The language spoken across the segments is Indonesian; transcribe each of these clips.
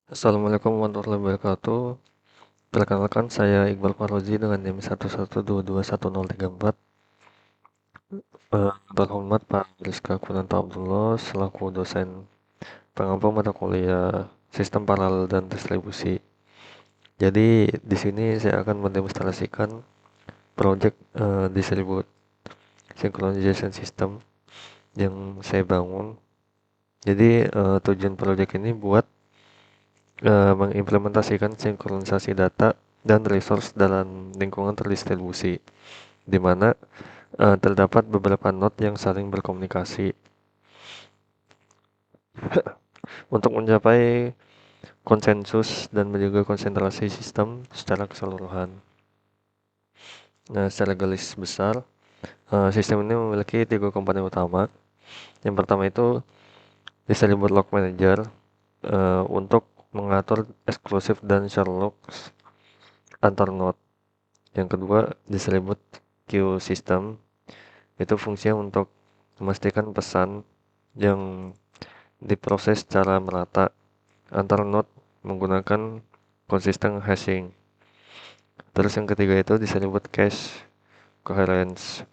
Assalamualaikum warahmatullahi wabarakatuh. Perkenalkan saya Iqbal Farozi dengan NIM 112211034. Terhormat Pak Rizka Kunanta Abdullah selaku dosen pengampu mata kuliah Sistem Paralel dan Distribusi. Jadi di sini saya akan mendemonstrasikan project Distribute Synchronization System yang saya bangun. Jadi tujuan project ini buat mengimplementasikan sinkronisasi data dan resource dalam lingkungan terdistribusi, di mana terdapat beberapa node yang saling berkomunikasi untuk mencapai konsensus dan menjaga konsentrasi sistem secara keseluruhan. Nah, secara garis besar, sistem ini memiliki tiga komponen utama. Yang pertama itu Distributed Log Manager untuk mengatur eksklusif dan share logs antar node. Yang kedua, Distributed Queue System itu fungsinya untuk memastikan pesan yang diproses secara merata antar node menggunakan konsisten hashing. Terus yang ketiga itu disebut cache coherence.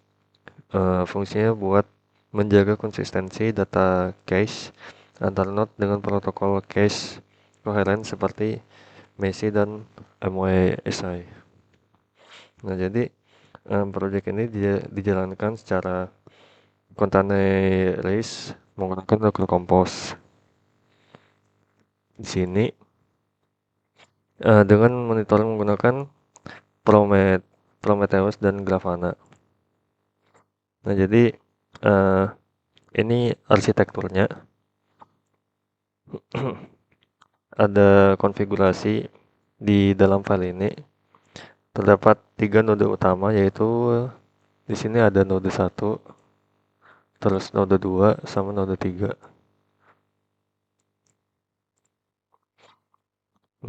Fungsinya buat menjaga konsistensi data cache antar node dengan protokol cache coherence seperti MESI dan MYSI. Nah, jadi project ini dijalankan secara containerized menggunakan Docker Compose. Di sini dengan monitoring menggunakan Prometheus dan Grafana. Nah, jadi ini arsitekturnya. Ada konfigurasi di dalam file ini. Terdapat 3 node utama, yaitu di sini ada node 1, terus node 2 sama node 3.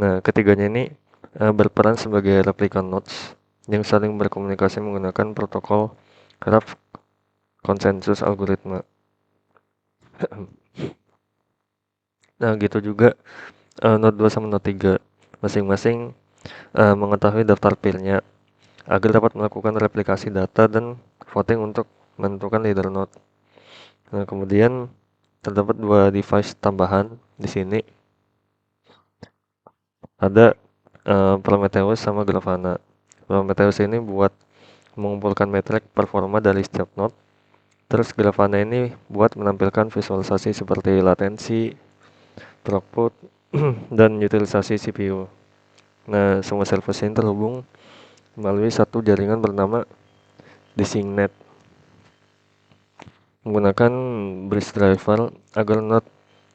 Nah, ketiganya ini berperan sebagai replikan nodes yang saling berkomunikasi menggunakan protokol Graph Consensus Algoritma. Nah, gitu juga node 2 sama node 3 masing-masing mengetahui daftar peer-nya agar dapat melakukan replikasi data dan voting untuk menentukan leader node. Nah, kemudian terdapat 2 device tambahan di sini. Ada Prometheus sama Grafana. Prometheus ini buat mengumpulkan metrik performa dari setiap node. Terus Grafana ini buat menampilkan visualisasi seperti latensi, throughput, dan utilisasi CPU. Nah, semua service ini terhubung melalui satu jaringan bernama DissyncNet menggunakan bridge driver agar node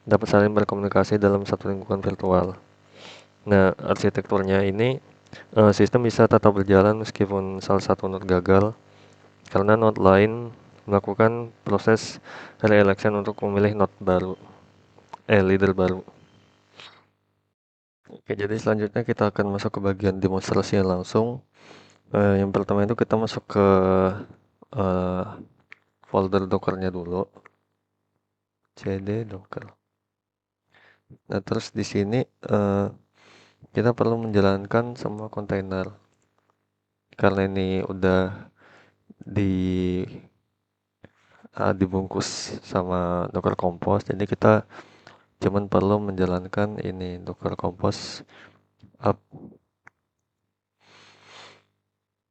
dapat saling berkomunikasi dalam satu lingkungan virtual. Nah, arsitekturnya ini sistem bisa tetap berjalan meskipun salah satu node gagal karena node lain melakukan proses re-election untuk memilih node baru, leader baru. Oke, jadi selanjutnya kita akan masuk ke bagian demonstrasi langsung. Yang pertama itu kita masuk ke uh, folder dockernya dulu, cd docker. Nah, terus di sini kita perlu menjalankan semua kontainer karena ini udah di dibungkus sama Docker Compose, jadi kita cuman perlu menjalankan ini Docker Compose up.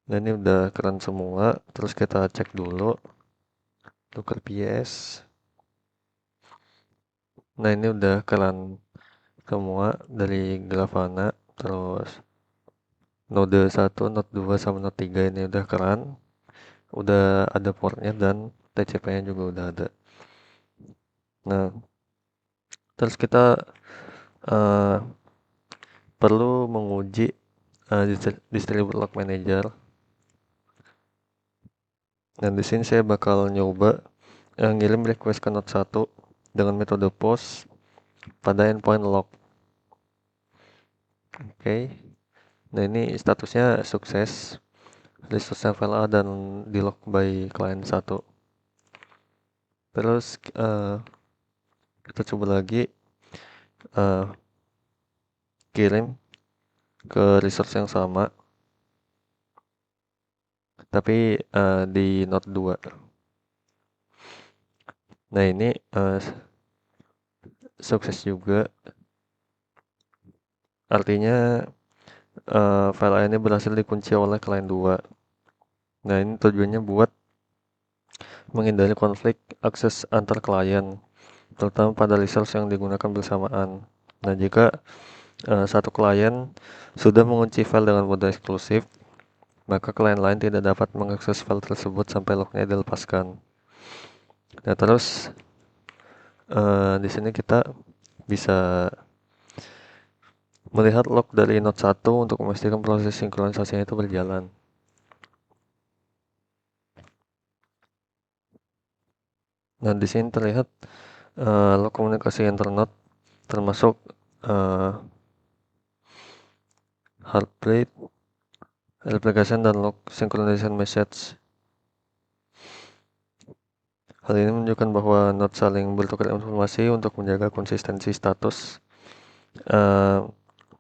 Nah, ini udah keren semua. Terus kita cek dulu Docker PS. Nah, ini udah keren semua dari Grafana. Terus node 1, node 2 sama node 3 ini udah keren. Udah ada portnya dan TCP-nya juga udah ada. Nah, terus kita uh, perlu menguji distribute log manager. Dan di sini saya bakal nyoba ngirim request ke node 1 dengan metode post pada endpoint log. Oke. Nah, ini statusnya sukses. Resource file A dan di log by client 1. Terus kita coba lagi kirim ke resource yang sama, tapi di node 2. Nah ini sukses juga, artinya file A ini berhasil dikunci oleh client 2. Nah ini tujuannya buat menghindari konflik akses antar klien, terutama pada resource yang digunakan bersamaan. Nah jika satu klien sudah mengunci file dengan mode eksklusif, maka klien lain tidak dapat mengakses file tersebut sampai lognya dilepaskan. Nah terus di sini kita bisa melihat log dari node 1 untuk memastikan proses sinkronisasinya itu berjalan. Nah di sini terlihat log komunikasi internode termasuk heart rate, replication, dan log synchronization message. Hal ini menunjukkan bahwa node saling bertukar informasi untuk menjaga konsistensi status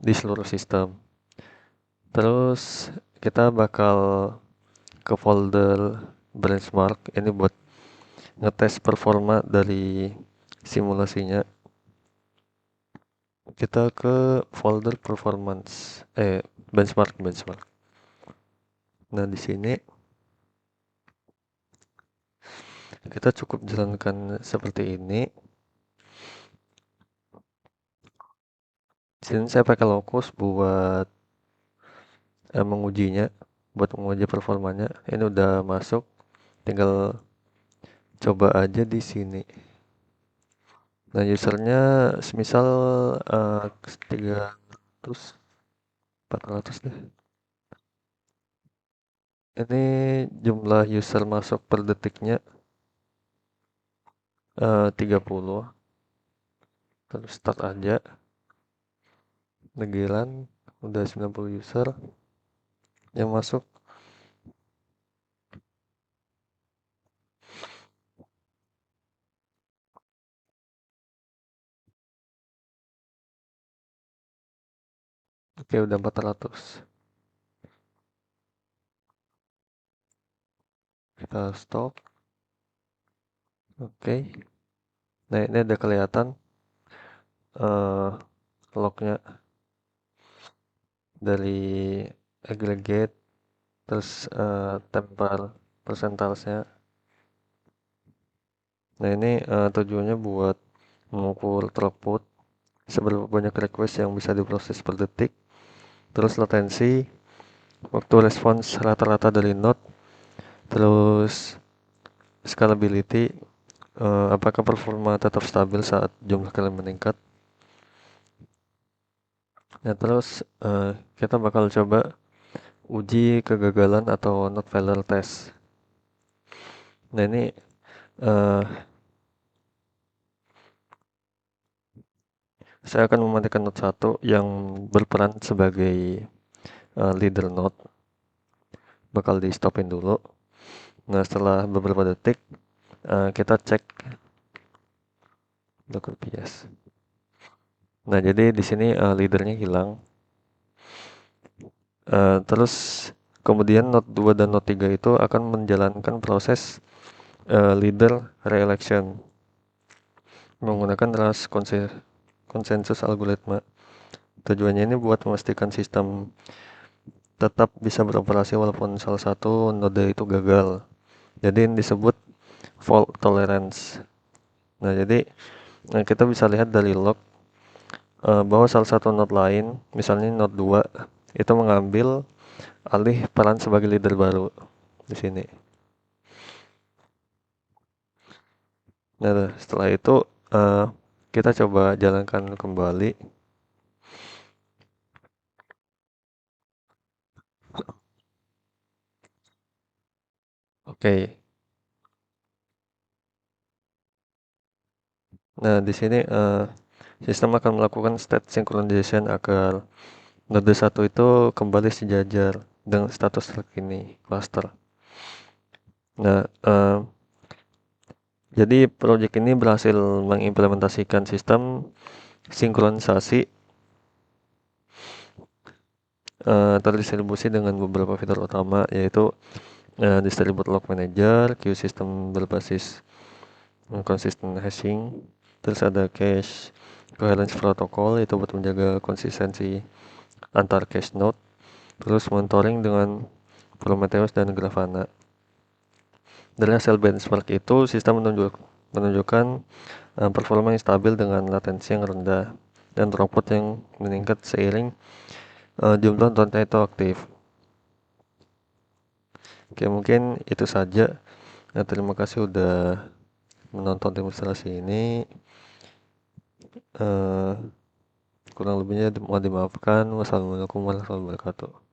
di seluruh sistem. Terus kita bakal ke folder benchmark ini buat ngetes performa dari simulasinya. Kita ke folder performance benchmark. Nah di sini kita cukup jalankan seperti ini. Di sini saya pakai Locus buat mengujinya, buat menguji performanya. Ini udah masuk, tinggal coba aja di sini. Nah usernya semisal 300 400 deh. Ini jumlah user masuk per detiknya 30. Terus start aja. Negiran udah 90 user yang masuk. Oke, udah 400. Kita stop. Oke. Nah ini ada kelihatan lognya dari aggregate, terus tempel persentasenya. Nah ini tujuannya buat mengukur throughput, seberapa banyak request yang bisa diproses per detik, terus latensi, waktu respons rata-rata dari node, terus scalability, apakah performa tetap stabil saat jumlah klien meningkat. Nah terus kita bakal coba uji kegagalan atau node failure test. Nah ini saya akan mematikan node 1 yang berperan sebagai leader node. Bakal di stopin dulu. Nah setelah beberapa detik kita cek docker ps. Nah jadi di sini leadernya hilang. Terus kemudian node 2 dan node 3 itu akan menjalankan proses leader re-election menggunakan ras konsensus algoritma. Tujuannya ini buat memastikan sistem tetap bisa beroperasi walaupun salah satu node itu gagal. Jadi ini disebut fault tolerance. Nah jadi kita bisa lihat dari log bahwa salah satu node lain, misalnya node 2, itu mengambil alih peran sebagai leader baru di sini. Nah setelah itu kita coba jalankan kembali. Oke. Nah di sini sistem akan melakukan state synchronization agar node 1 itu kembali sejajar dengan status terkini cluster. Nah jadi proyek ini berhasil mengimplementasikan sistem sinkronisasi terdistribusi dengan beberapa fitur utama, yaitu Distribute Log Manager, queue system berbasis consistent hashing, terus ada cache coherence protocol, itu buat menjaga konsistensi antar cache node, terus monitoring dengan Prometheus dan Grafana. Dari hasil benchmark itu, sistem menunjukkan performa yang stabil dengan latensi yang rendah dan throughput yang meningkat seiring jumlah node itu aktif. Oke, mungkin itu saja. Terima kasih udah menonton demonstrasi ini. Kurang lebihnya mohon dimaafkan. Wassalamualaikum warahmatullahi wabarakatuh.